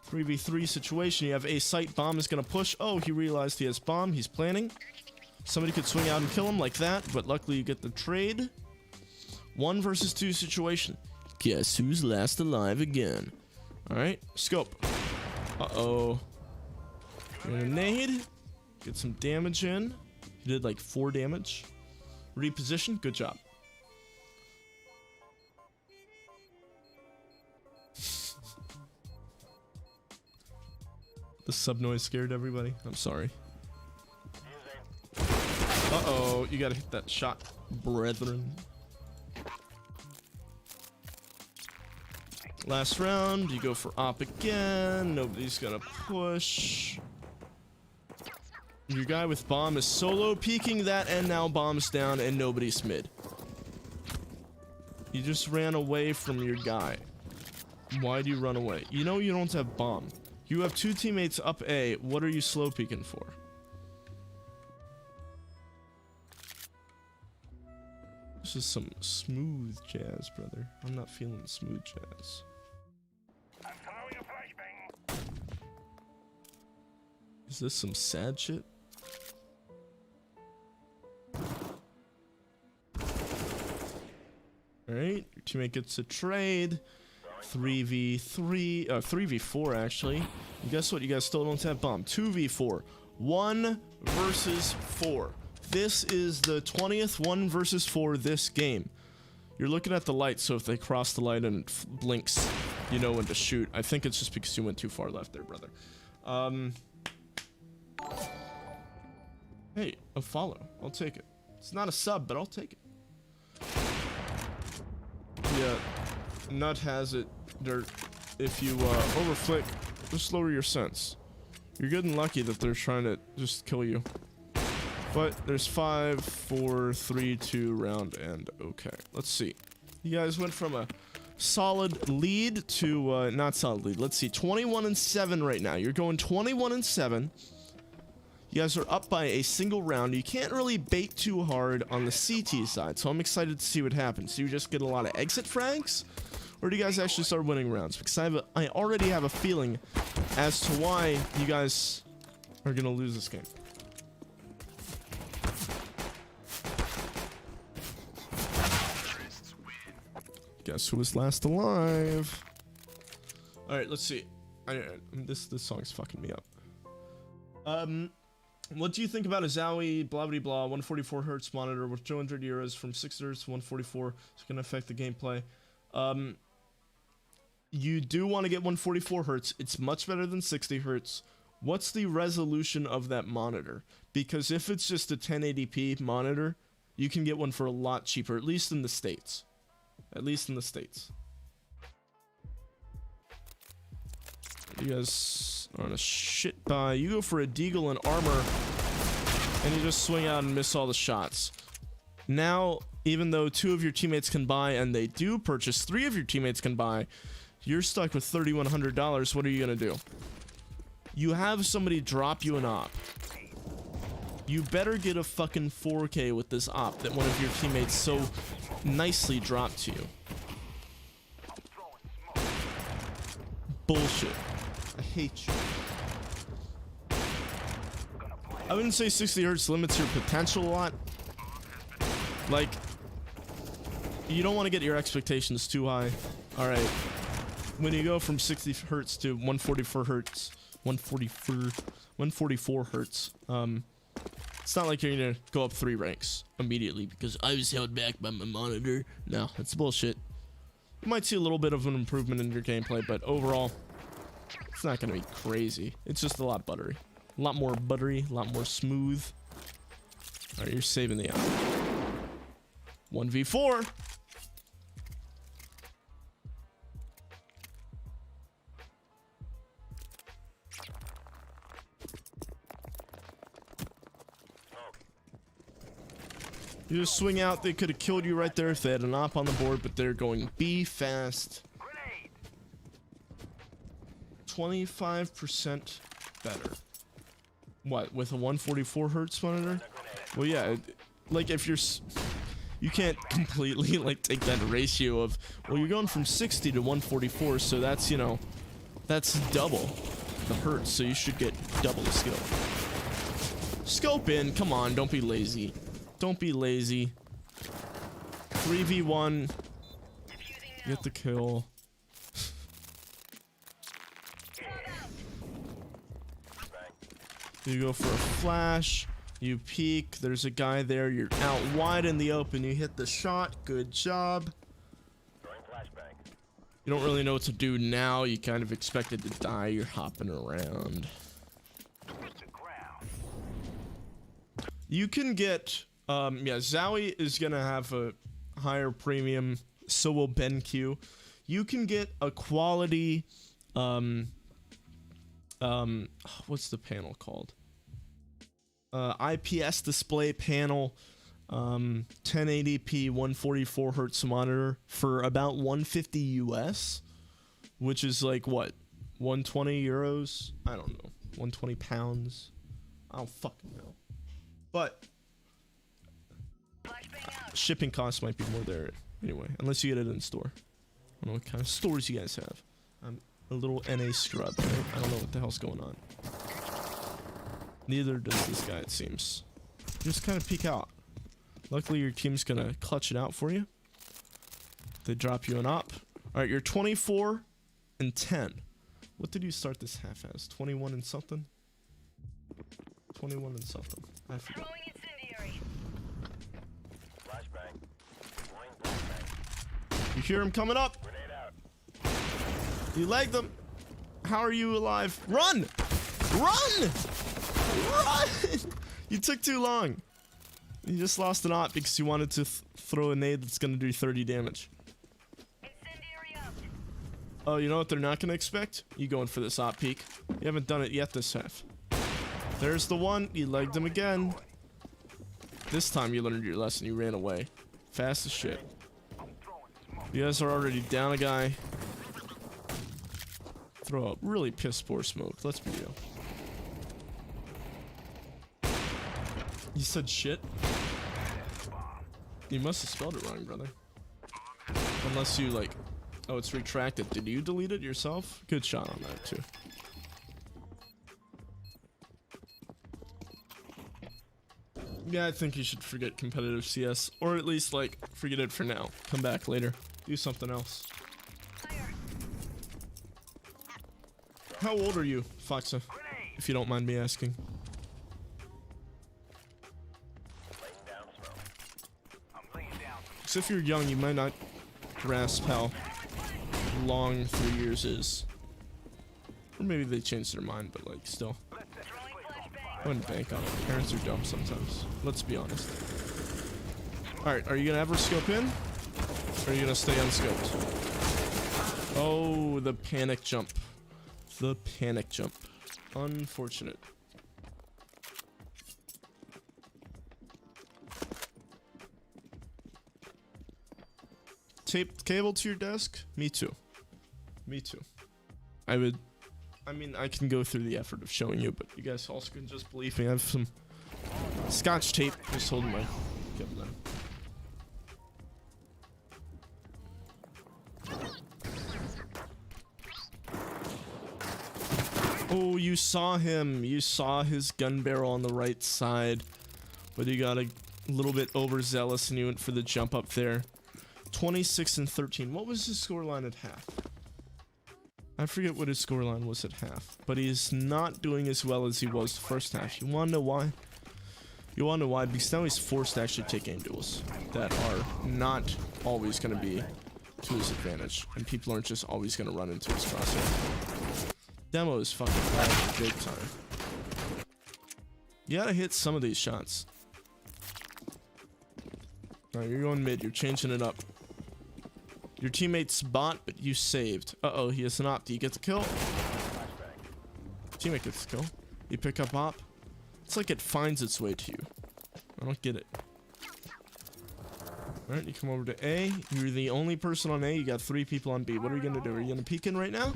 A: 3v3 situation. You have a site. Bomb is gonna push. Oh, he realized he has bomb. He's planning. Somebody could swing out and kill him like that, but luckily you get the trade. 1 versus 2 situation. Guess who's last alive again? Alright, scope. Uh-oh. Grenade. Get some damage in. He did like 4 damage. Reposition. Good job. The sub noise scared everybody. I'm sorry. Uh-oh. You gotta hit that shot, brethren. Last round, you go for op again. Nobody's gonna push. Your guy with bomb is solo peeking that, and now bomb's down and nobody's mid. You just ran away from your guy. Why do you run away? You know you don't have bomb. You have 2 teammates up A. What are you slow peeking for? This is some smooth jazz, brother. I'm not feeling smooth jazz.
B: I'm throwing a flashbang.
A: Is this some sad shit? Alright, your teammate gets a trade. 3v3, 3v4 actually. And guess what? You guys still don't have bomb. 2v4. 1 versus 4. This is the 20th 1 versus 4 this game. You're looking at the light, so if they cross the light and it blinks, you know when to shoot. I think it's just because you went too far left there, brother. Hey, a follow. I'll take it. It's not a sub, but I'll take it. Yeah, Nut has it, Dirt. If you overflick, just lower your sense. You're good and lucky that they're trying to just kill you. But there's 5, 4, 3, 2 round, and okay. Let's see. You guys went from a solid lead to not solid lead. Let's see, 21-7 right now. You're going 21-7. You guys are up by a single round. You can't really bait too hard on the CT side, so I'm excited to see what happens. Do you just get a lot of exit frags, or do you guys actually start winning rounds? Because I already have a feeling as to why you guys are gonna lose this game. Guess who was last alive? All right, let's see. This song's fucking me up. What do you think about a Zowie blah blah blah 144 hertz monitor with 200 euros from 60 hertz to 144? It's gonna affect the gameplay. You do want to get 144 hertz. It's much better than 60 hertz. What's the resolution of that monitor? Because if it's just a 1080p monitor, you can get one for a lot cheaper, at least in the States. At least in the States. You guys are on a shit buy. You go for a deagle and armor, and you just swing out and miss all the shots. Now, even though 2 of your teammates can buy, and they do purchase, 3 of your teammates can buy, you're stuck with $3,100. What are you gonna do? You have somebody drop you an op. You better get a fucking 4K with this op that one of your teammates so nicely dropped to you. Bullshit. I hate you. I wouldn't say 60 hertz limits your potential a lot. Like, you don't want to get your expectations too high. All right, when you go from 60 hertz to 144 hertz, 144 hertz, it's not like you're gonna go up 3 ranks immediately because I was held back by my monitor. No, that's bullshit. You might see a little bit of an improvement in your gameplay, but overall, it's not gonna be crazy. It's just a lot buttery. A lot more buttery, a lot more smooth. Alright, you're saving the out. 1v4. You just swing out, they could have killed you right there if they had an op on the board, but they're going be fast. 25% better. What, with a 144 hertz monitor? Well, yeah, like if you're, you can't completely like take that ratio of, well, you're going from 60 to 144, so that's, you know, that's double the hertz, so you should get double the skill. Scope in, come on, don't be lazy. Don't be lazy. 3v1. Get the kill. You go for a flash. You peek. There's a guy there. You're out wide in the open. You hit the shot. Good job. You don't really know what to do now. You kind of expected to die. You're hopping around. You can get... yeah, Zowie is gonna have a higher premium, so will BenQ. You can get a quality, what's the panel called? IPS display panel, 1080p 144 hertz monitor for about 150 US, which is like what, 120 euros? I don't know, 120 pounds. I don't fucking know, but shipping costs might be more there anyway, unless you get it in store. I don't know what kind of stores you guys have. I'm a little NA scrub. I don't know what the hell's going on. Neither does this guy, it seems. Just kind of peek out. Luckily, your team's gonna clutch it out for you. They drop you an op. Alright, you're 24 and 10. What did you start this half as? 21 and something? 21 and something. I forgot. You hear him coming up. You legged them. How are you alive? Run! Run! Run! You took too long. You just lost an op because you wanted to throw a nade that's gonna do 30 damage. Oh, you know what they're not gonna expect? You going for this op peek. You haven't done it yet this half. There's the one. You legged him again. This time you learned your lesson. You ran away. Fast as shit. You guys are already down a guy. Throw up really piss poor smoke. Let's be real. You said shit? You must have spelled it wrong, brother. Unless you like... Oh, it's retracted. Did you delete it yourself? Good shot on that, too. Yeah, I think you should forget competitive CS. Or at least, like, forget it for now. Come back later. Do something else. How old are you, Foxa? If you don't mind me asking. Because if you're young, you might not grasp how long 3 years is. Or maybe they changed their mind, but like, still. I wouldn't bank on it. Parents are dumb sometimes. Let's be honest. Alright, are you gonna ever scope in? Or are you gonna stay unscoped? Oh, the panic jump. The panic jump. Unfortunate. Taped cable to your desk? Me too. Me too. I mean, I can go through the effort of showing you, but you guys also can just believe me. I have some scotch tape just holding my cable down. Oh, you saw him. You saw his gun barrel on the right side. But you got a little bit overzealous and you went for the jump up there. 26 and 13. What was his scoreline at half? I forget what his scoreline was at half. But he's not doing as well as he was the first half. You want to know why? You want to know why? Because now he's forced to actually take aim duels that are not always going to be to his advantage. And people aren't just always going to run into his crosshair. Demo is fucking bad big time. You gotta hit some of these shots. Alright, you're going mid. You're changing it up. Your teammate's bot, but you saved. Uh-oh, he has an op. Do you get the kill? Teammate gets the kill. You pick up op. It's like it finds its way to you. I don't get it. Alright, you come over to A. You're the only person on A. You got 3 people on B. What are you gonna do? Are you gonna peek in right now?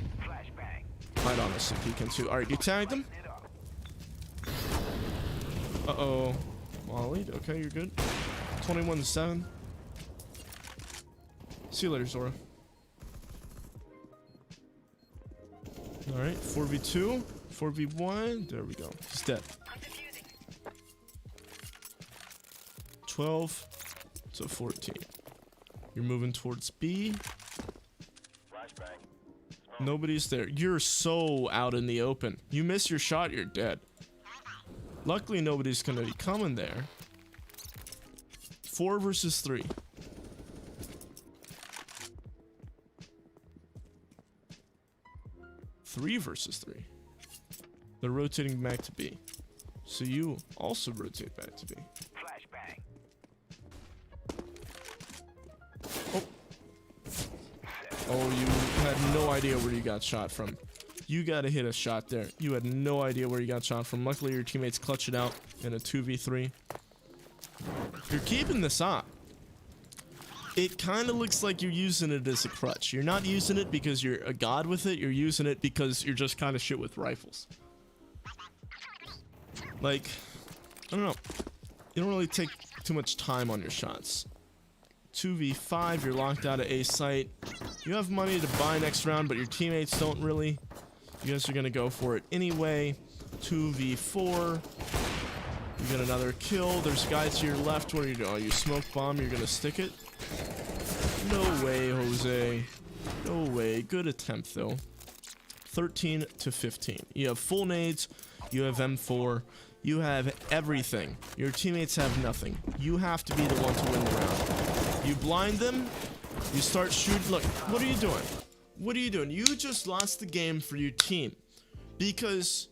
A: Might honestly peek in too. Alright, you tagged him. Uh-oh. Mollied. Okay, you're good. 21-7. See you later, Zora. Alright, 4v2. 4v1. There we go. He's dead. 12 to 14. You're moving towards B. Nobody's there. You're so out in the open. You miss your shot, you're dead. Luckily, nobody's gonna be coming there. 4 versus 3. Three versus 3. They're rotating back to B. So you also rotate back to B. Oh. Oh, you had no idea where you got shot from. You gotta hit a shot there. You had no idea where you got shot from. Luckily, your teammates clutch it out in a 2v3. You're keeping this op. It kind of looks like you're using it as a crutch. You're not using it because you're a god with it. You're using it because you're just kind of shit with rifles. Like, I don't know. You don't really take too much time on your shots. 2v5, you're locked out of A site. You have money to buy next round, but your teammates don't really. You guys are going to go for it anyway. 2v4. You get another kill. There's a guy to your left. What are you doing? Oh, you smoke bomb. You're going to stick it? No way, Jose. No way. Good attempt, though. 13 to 15. You have full nades. You have M4. You have everything. Your teammates have nothing. You have to be the one to win the round. You blind them. You start shooting. Look, what are you doing? What are you doing? You just lost the game for your team because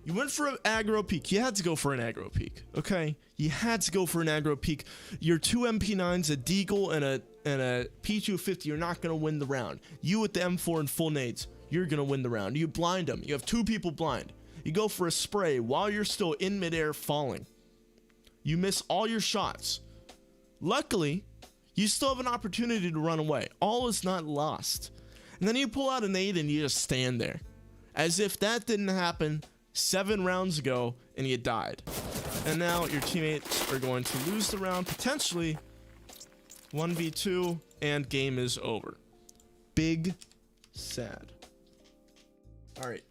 A: you went for an aggro peek. You had to go for an aggro peek, okay? You had to go for an aggro peek. Your 2 MP9s, a Deagle, and a P250, you're not going to win the round. You with the M4 and full nades, you're going to win the round. You blind them. You have 2 people blind. You go for a spray while you're still in midair falling. You miss all your shots. Luckily, you still have an opportunity to run away. All is not lost. And then you pull out a nade and you just stand there. As if that didn't happen 7 rounds ago and you died. And now your teammates are going to lose the round, potentially 1v2, and game is over. Big sad. Alright.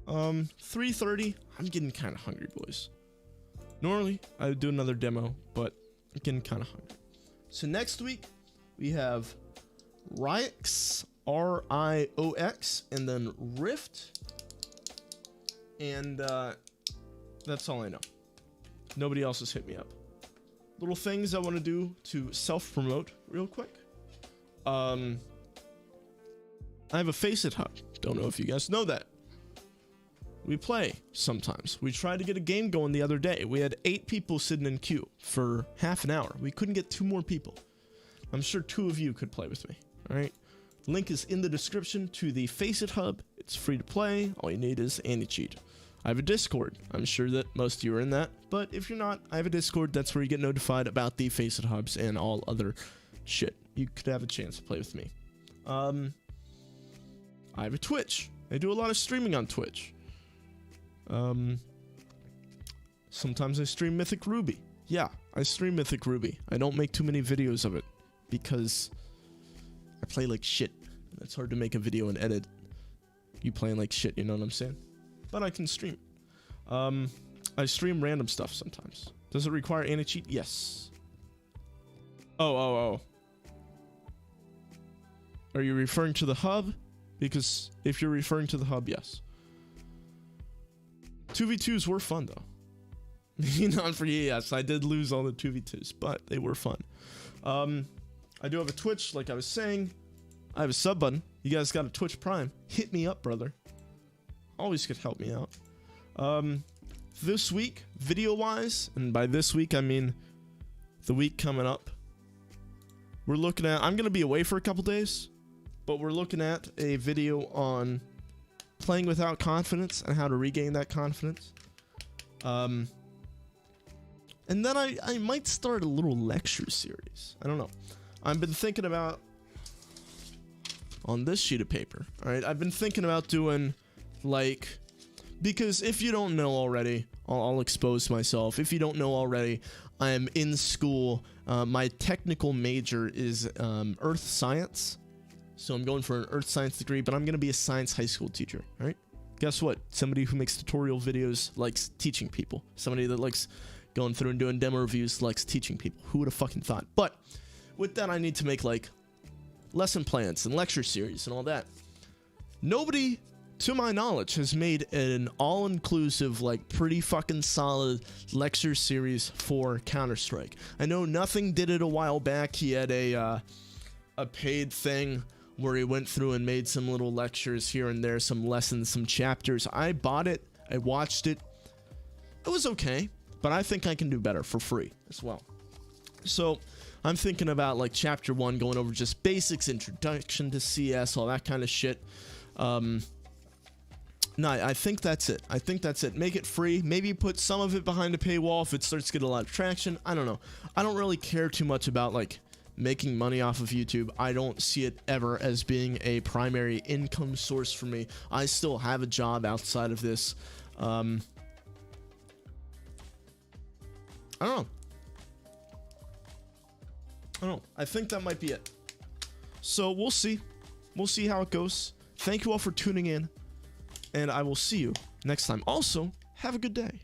A: Um, 3:30. I'm getting kind of hungry, boys. Normally, I would do another demo, but I'm getting kind of hungry. So next week, we have Riox, R-I-O-X, and then Rift. And, that's all I know. Nobody else has hit me up. Little things I want to do to self-promote real quick. I have a Faceit hub. Don't know if you guys know that. We play sometimes. We tried to get a game going the other day. We had 8 people sitting in queue for half an hour. We couldn't get 2 more people. I'm sure 2 of you could play with me. All right. Link is in the description to the Faceit hub. It's free to play. All you need is anti-cheat. I have a Discord. I'm sure that most of you are in that. But if you're not, I have a Discord. That's where you get notified about the Faceit hubs and all other shit. You could have a chance to play with me. I have a Twitch. I do a lot of streaming on Twitch. Sometimes I stream Mythic Ruby. Yeah, I stream Mythic Ruby. I don't make too many videos of it because I play like shit. And it's hard to make a video and edit you playing like shit, you know what I'm saying? But I can stream. I stream random stuff sometimes. Does it require anti-cheat? Yes. Oh. Are you referring to the hub? Because if you're referring to the hub, yes. 2v2s were fun though. Not for you, yes. I did lose all the 2v2s, but they were fun. I do have a Twitch, like I was saying. I have a sub button. You guys got a Twitch Prime. Hit me up, brother. Always could help me out. This week, video-wise, and by this week I mean the week coming up, we're looking at, I'm going to be away for a couple days, but we're looking at a video on playing without confidence and how to regain that confidence. And then I might start a little lecture series. I don't know. I've been thinking about, on this sheet of paper, alright, I've been thinking about doing, like, because if you don't know already, I'll expose myself. If you don't know already, I am in school. My technical major is earth science. So I'm going for an earth science degree, but I'm going to be a science high school teacher, right? Guess what? Somebody who makes tutorial videos likes teaching people. Somebody that likes going through and doing demo reviews likes teaching people. Who would have fucking thought? But with that, I need to make like lesson plans and lecture series and all that. Nobody, to my knowledge, has made an all-inclusive, like, pretty fucking solid lecture series for Counter-Strike. I know Nothing did it a while back. He had a paid thing where he went through and made some little lectures here and there, some lessons, some chapters. I bought it. I watched it. It was okay, but I think I can do better for free as well. So I'm thinking about, like, chapter 1, going over just basics, introduction to CS, all that kind of shit. No, I think that's it. I think that's it. Make it free. Maybe put some of it behind a paywall if it starts to get a lot of traction. I don't know. I don't really care too much about, like, making money off of YouTube. I don't see it ever as being a primary income source for me. I still have a job outside of this. I don't know. I think that might be it. So we'll see. We'll see how it goes. Thank you all for tuning in. And I will see you next time. Also, have a good day.